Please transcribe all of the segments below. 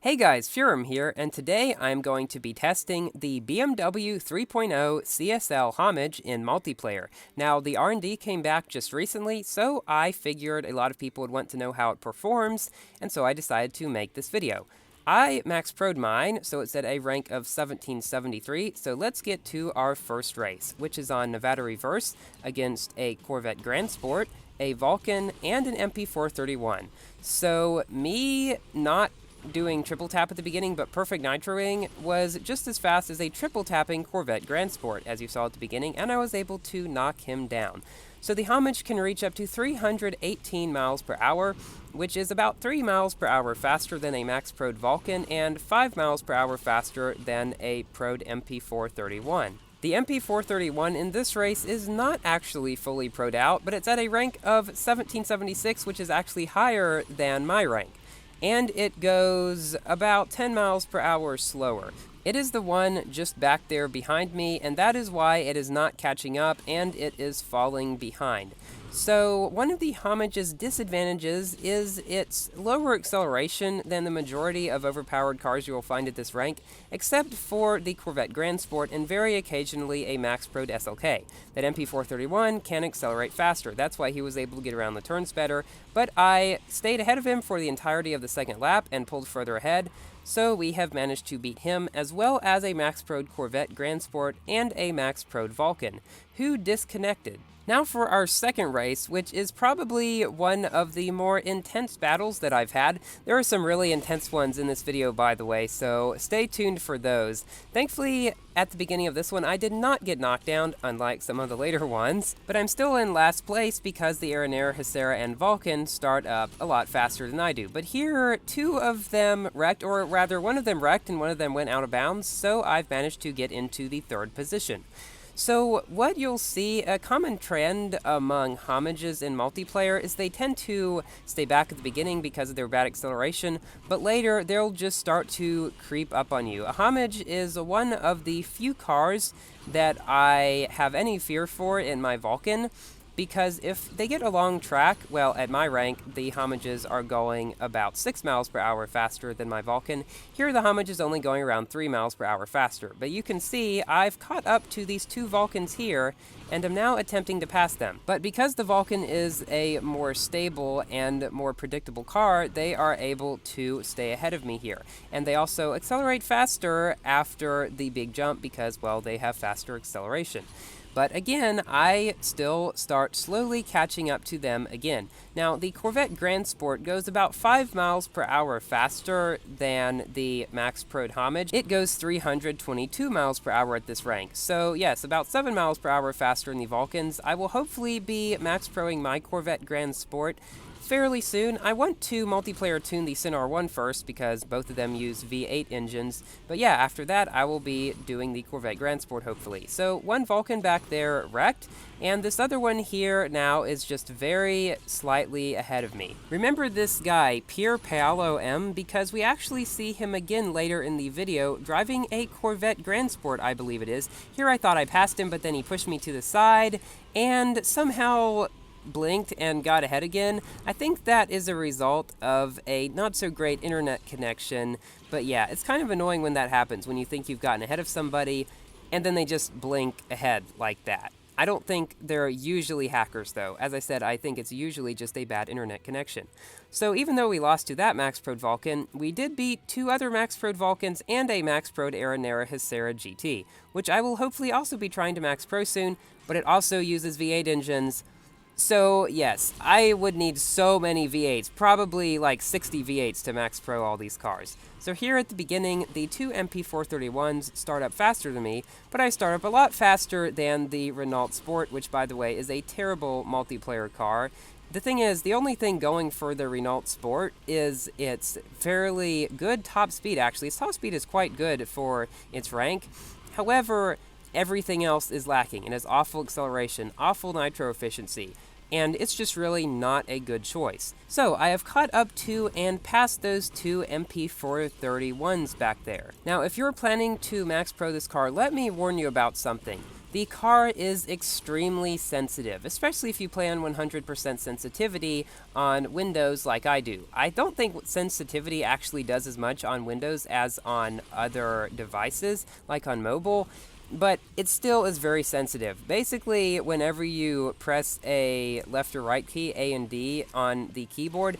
Hey guys, Furum here, and today I'm going to be testing the BMW 3.0 CSL Hommage in multiplayer. Now, the R&D came back just recently, so I figured a lot of people would want to know how it performs, and so I decided to make this video. I maxproed mine, so it's at a rank of 1773, so let's get to our first race, which is on Nevada Reverse against a Corvette Grand Sport, a Vulcan, and an MP431. So, me not doing triple tap at the beginning, but perfect nitroing was just as fast as a triple tapping Corvette Grand Sport, as you saw at the beginning, and I was able to knock him down. So the Hommage can reach up to 318 miles per hour, which is about 3 miles per hour faster than a maxproed Vulcan and 5 miles per hour faster than a proed MP431. The MP431 in this race is not actually fully proed out, but it's at a rank of 1776, which is actually higher than my rank. And it goes about 10 miles per hour slower. It is the one just back there behind me, and that is why it is not catching up and it is falling behind. So one of the Hommage's disadvantages is its lower acceleration than the majority of overpowered cars you will find at this rank, except for the Corvette Grand Sport and very occasionally a maxproed SLK. That MP431 can accelerate faster. That's why he was able to get around the turns better, but I stayed ahead of him for the entirety of the second lap and pulled further ahead. So we have managed to beat him, as well as a maxproed Corvette Grand Sport and a maxproed Vulcan, who disconnected. Now for our second race, which is probably one of the more intense battles that I've had. There are some really intense ones in this video, by the way, so stay tuned for those. Thankfully, at the beginning of this one, I did not get knocked down, unlike some of the later ones, but I'm still in last place because the Aranera, Hacera, and Vulcan start up a lot faster than I do. But here, two of them wrecked, or rather, one of them wrecked and one of them went out of bounds, so I've managed to get into the third position. So what you'll see, a common trend among Hommages in multiplayer is they tend to stay back at the beginning because of their bad acceleration, but later they'll just start to creep up on you. A Hommage is one of the few cars that I have any fear for in my Vulcan, because if they get a long track, well, at my rank, the Hommages are going about 6 miles per hour faster than my Vulcan. Here, the Hommage is only going around 3 miles per hour faster. But you can see I've caught up to these two Vulcans here, and am now attempting to pass them. But because the Vulcan is a more stable and more predictable car, they are able to stay ahead of me here. And they also accelerate faster after the big jump because, well, they have faster acceleration. But again, I still start slowly catching up to them again. Now, the Corvette Grand Sport goes about 5 miles per hour faster than the maxproed Hommage. It goes 322 miles per hour at this rank. So yes, about 7 miles per hour faster than the Vulcans. I will hopefully be maxproing my Corvette Grand Sport fairly soon. I want to multiplayer tune the Cinar 1 first because both of them use V8 engines, but yeah, after that I will be doing the Corvette Grand Sport hopefully. So one Vulcan back there wrecked, and this other one here now is just very slightly ahead of me. Remember this guy, Pier Paolo M, because we actually see him again later in the video driving a Corvette Grand Sport, I believe it is. Here I thought I passed him, but then he pushed me to the side and somehow blinked and got ahead again. I think that is a result of a not so great internet connection, but yeah, it's kind of annoying when that happens, when you think you've gotten ahead of somebody and then they just blink ahead like that. I don't think they're usually hackers though. As I said, I think it's usually just a bad internet connection. So even though we lost to that maxproed Vulcan, we did beat two other maxproed Vulcans and a maxproed Aranera Hacera GT, which I will hopefully also be trying to maxpro soon, but it also uses V8 engines. So yes, I would need so many V8s, probably like 60 V8s to maxpro all these cars. So here at the beginning, the two MP431s start up faster than me, but I start up a lot faster than the Renault Sport, which by the way is a terrible multiplayer car. The thing is, the only thing going for the Renault Sport is its fairly good top speed actually. Its top speed is quite good for its rank. However, everything else is lacking. It has awful acceleration, awful nitro efficiency, and it's just really not a good choice. So I have caught up to and passed those two MP431s back there. Now, if you're planning to maxpro this car, let me warn you about something. the car is extremely sensitive, especially if you play on 100% sensitivity on Windows like I do. I don't think sensitivity actually does as much on Windows as on other devices, like on mobile, but it still is very sensitive. Basically, whenever you press a left or right key, A and D, on the keyboard,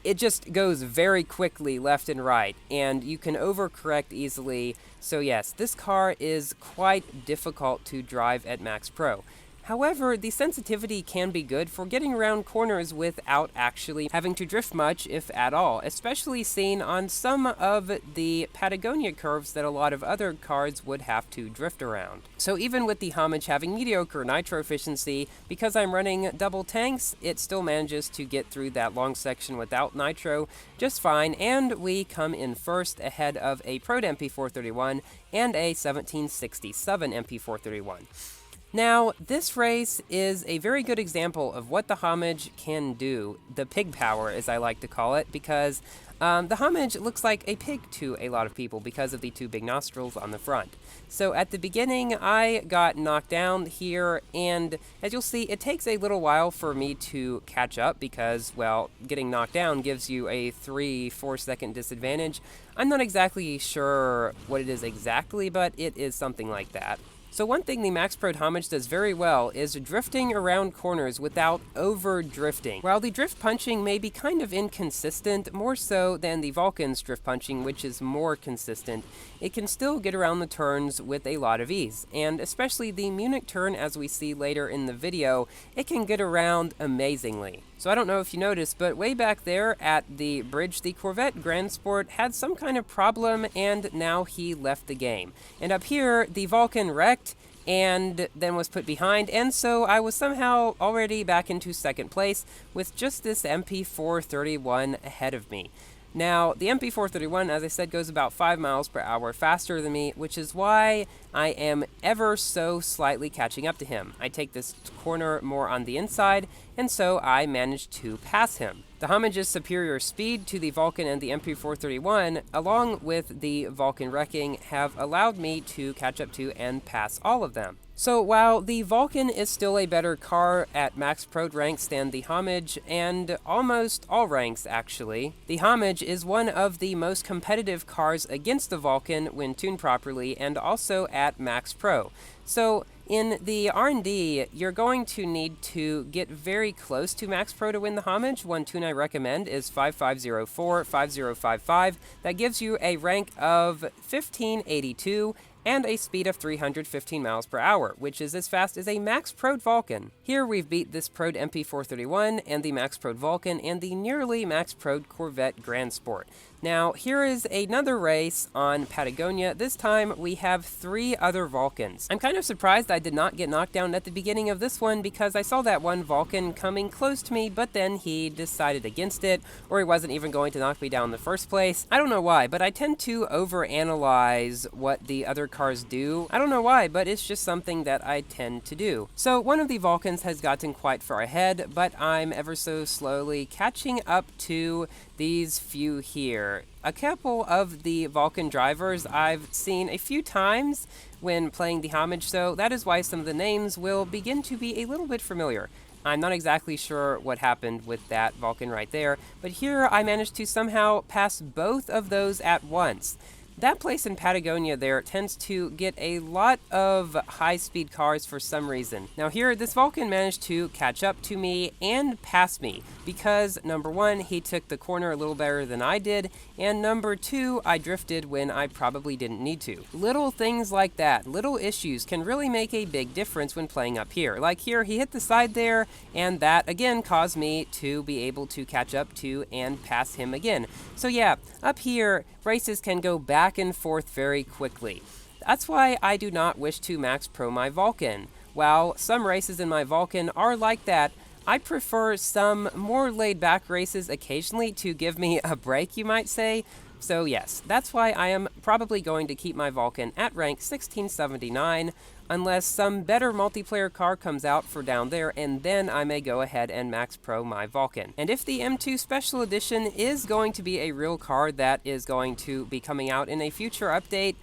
it just goes very quickly left and right, and you can overcorrect easily. So yes, this car is quite difficult to drive at Max Pro. However, the sensitivity can be good for getting around corners without actually having to drift much, if at all, especially seen on some of the Patagonia curves that a lot of other cars would have to drift around. So even with the Hommage having mediocre nitro efficiency, because I'm running double tanks, it still manages to get through that long section without nitro just fine, and we come in first ahead of a Proed MP431 and a 1767 MP431. Now, this race is a very good example of what the Hommage can do, the pig power as I like to call it, because the Hommage looks like a pig to a lot of people because of the two big nostrils on the front. So at the beginning, I got knocked down here, and as you'll see, it takes a little while for me to catch up because, well, getting knocked down gives you a 3-4 second disadvantage. I'm not exactly sure what it is exactly, but it is something like that. So one thing the MAXPRO Hommage does very well is drifting around corners without over-drifting. While the drift punching may be kind of inconsistent, more so than the Vulcans drift punching, which is more consistent, it can still get around the turns with a lot of ease. And especially the Munich turn, as we see later in the video, it can get around amazingly. So I don't know if you noticed, but way back there at the bridge, the Corvette Grand Sport had some kind of problem, and now he left the game. And up here, the Vulcan wrecked and then was put behind, and so I was somehow already back into second place with just this MP431 ahead of me. Now, the MP431, as I said, goes about 5 miles per hour faster than me, which is why I am ever so slightly catching up to him. I take this corner more on the inside, and so I managed to pass him. The Hommage's superior speed to the Vulcan and the MP431, along with the Vulcan wrecking, have allowed me to catch up to and pass all of them. So while the Vulcan is still a better car at MAXPRO ranks than the Hommage, and almost all ranks actually, the Hommage is one of the most competitive cars against the Vulcan when tuned properly, and also at MAXPRO. So in the R&D, you're going to need to get very close to MAXPRO to win the Hommage. One tune I recommend is 5504, 5055. That gives you a rank of 1582 and a speed of 315 miles per hour, which is as fast as a MAXPRO Vulcan. Here we've beat this Proed MP431 and the MAXPRO Vulcan and the nearly MAXPRO Corvette Grand Sport. Now, here is another race on Patagonia. This time, we have 3 other Vulcans. I'm kind of surprised I did not get knocked down at the beginning of this one because I saw that one Vulcan coming close to me, but then he decided against it, or he wasn't even going to knock me down in the first place. I don't know why, but I tend to overanalyze what the other cars do. I don't know why, but it's just something that I tend to do. So one of the Vulcans has gotten quite far ahead, but I'm ever so slowly catching up to these few here. A couple of the Vulcan drivers I've seen a few times when playing the Hommage, so that is why some of the names will begin to be a little bit familiar. I'm not exactly sure what happened with that Vulcan right there, but here I managed to somehow pass both of those at once. That place in Patagonia there tends to get a lot of high-speed cars for some reason. Now here, this Vulcan managed to catch up to me and pass me because, number one, he took the corner a little better than I did, and number two, I drifted when I probably didn't need to. Little things like that, little issues, can really make a big difference when playing up here. Like here, he hit the side there, and that, again, caused me to be able to catch up to and pass him again. So yeah, up here, races can go back and forth very quickly. That's why I do not wish to MAXPRO my Vulcan. While some races in my Vulcan are like that, I prefer some more laid-back races occasionally to give me a break, you might say. So yes, that's why I am probably going to keep my Vulcan at rank 1679, unless some better multiplayer car comes out for down there, and then I may go ahead and MAXPRO my Vulcan. And if the M2 Special Edition is going to be a real car that is going to be coming out in a future update,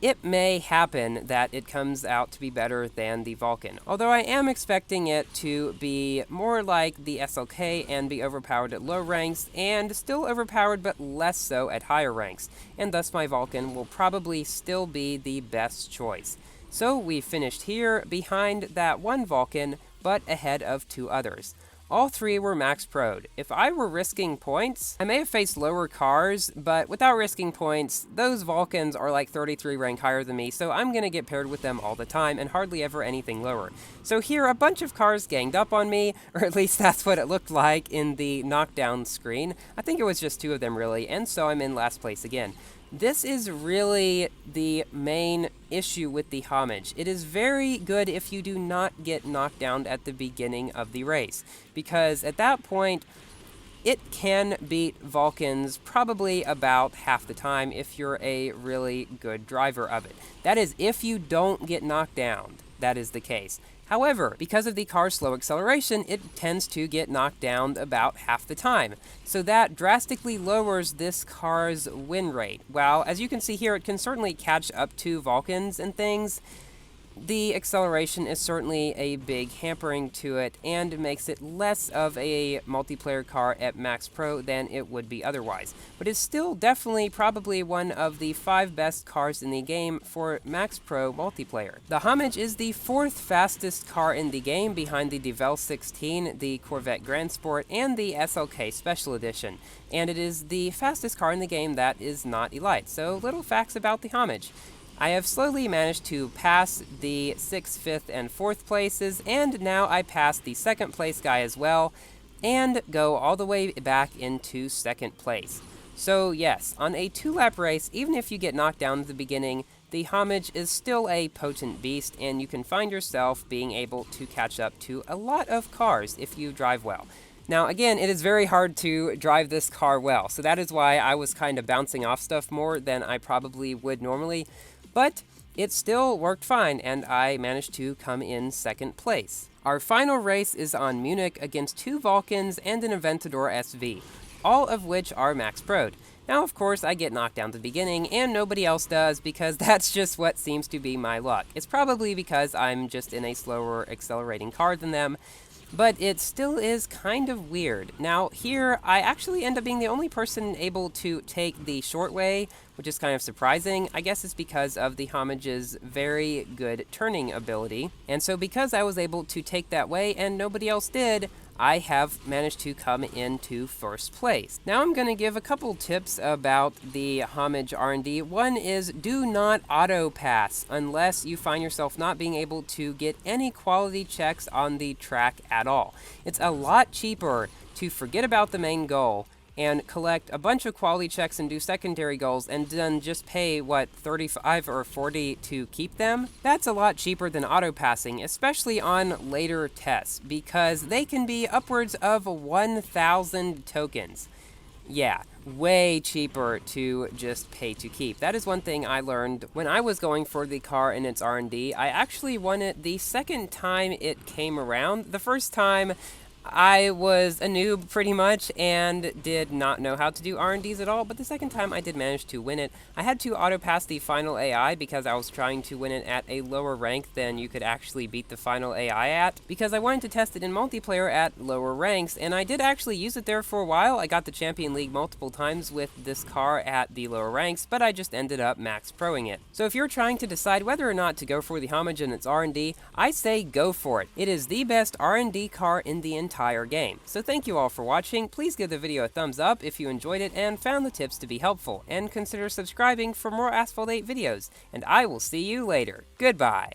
it may happen that it comes out to be better than the Vulcan, although I am expecting it to be more like the SLK and be overpowered at low ranks, and still overpowered but less so at higher ranks, and thus my Vulcan will probably still be the best choice. So we finished here behind that one Vulcan, but ahead of 2 others. All 3 were maxproed. If I were risking points, I may have faced lower cars, but without risking points, those Vulcans are like 33 rank higher than me, so I'm gonna get paired with them all the time, and hardly ever anything lower. So here, a bunch of cars ganged up on me, or at least that's what it looked like in the knockdown screen. I think it was just 2 of them really, and so I'm in last place again. This is really the main issue with the Hommage. It is very good if you do not get knocked down at the beginning of the race, because at that point, it can beat Vulcans probably about half the time if you're a really good driver of it. That is, if you don't get knocked down, that is the case. However, because of the car's slow acceleration, it tends to get knocked down about half the time. So that drastically lowers this car's win rate. While, as you can see here, it can certainly catch up to Vulcans and things, the acceleration is certainly a big hampering to it and makes it less of a multiplayer car at MAXPRO than it would be otherwise. But it's still definitely probably one of the 5 best cars in the game for MAXPRO multiplayer. The Hommage is the 4th fastest car in the game behind the DeVel 16, the Corvette Grand Sport, and the SLK Special Edition. And it is the fastest car in the game that is not Elite. So little facts about the Hommage. I have slowly managed to pass the 6th, 5th, and 4th places, and now I pass the 2nd place guy as well, and go all the way back into 2nd place. So yes, on a 2-lap race, even if you get knocked down at the beginning, the Hommage is still a potent beast, and you can find yourself being able to catch up to a lot of cars if you drive well. Now, again, it is very hard to drive this car well, so that is why I was kind of bouncing off stuff more than I probably would normally. But it still worked fine, and I managed to come in 2nd place. Our final race is on Munich against 2 Vulcans and an Aventador SV, all of which are maxproed. Now, of course, I get knocked down at the beginning, and nobody else does, because that's just what seems to be my luck. It's probably because I'm just in a slower accelerating car than them, but it still is kind of weird. Now, here, I actually end up being the only person able to take the short way, which is kind of surprising. I guess it's because of the Hommage's very good turning ability. And so because I was able to take that way and nobody else did, I have managed to come into 1st place. Now I'm going to give a couple tips about the Hommage R&D. One is do not auto pass unless you find yourself not being able to get any quality checks on the track at all. It's a lot cheaper to forget about the main goal and collect a bunch of quality checks and do secondary goals and then just pay, what, 35 or 40 to keep them? That's a lot cheaper than auto-passing, especially on later tests, because they can be upwards of 1,000 tokens. Yeah, way cheaper to just pay to keep. That is one thing I learned when I was going for the car in its R&D. I actually won it the 2nd time it came around. The first time, I was a noob pretty much and did not know how to do R&Ds at all, but the 2nd time I did manage to win it. I had to auto-pass the final AI because I was trying to win it at a lower rank than you could actually beat the final AI at, because I wanted to test it in multiplayer at lower ranks, and I did actually use it there for a while. I got the Champion League multiple times with this car at the lower ranks, but I just ended up max-proing it. So if you're trying to decide whether or not to go for the Hommage in its R&D, I say go for it. It is the best R&D car in the entire game. So thank you all for watching. Please give the video a thumbs up if you enjoyed it and found the tips to be helpful, and consider subscribing for more Asphalt 8 videos, and I will see you later. Goodbye!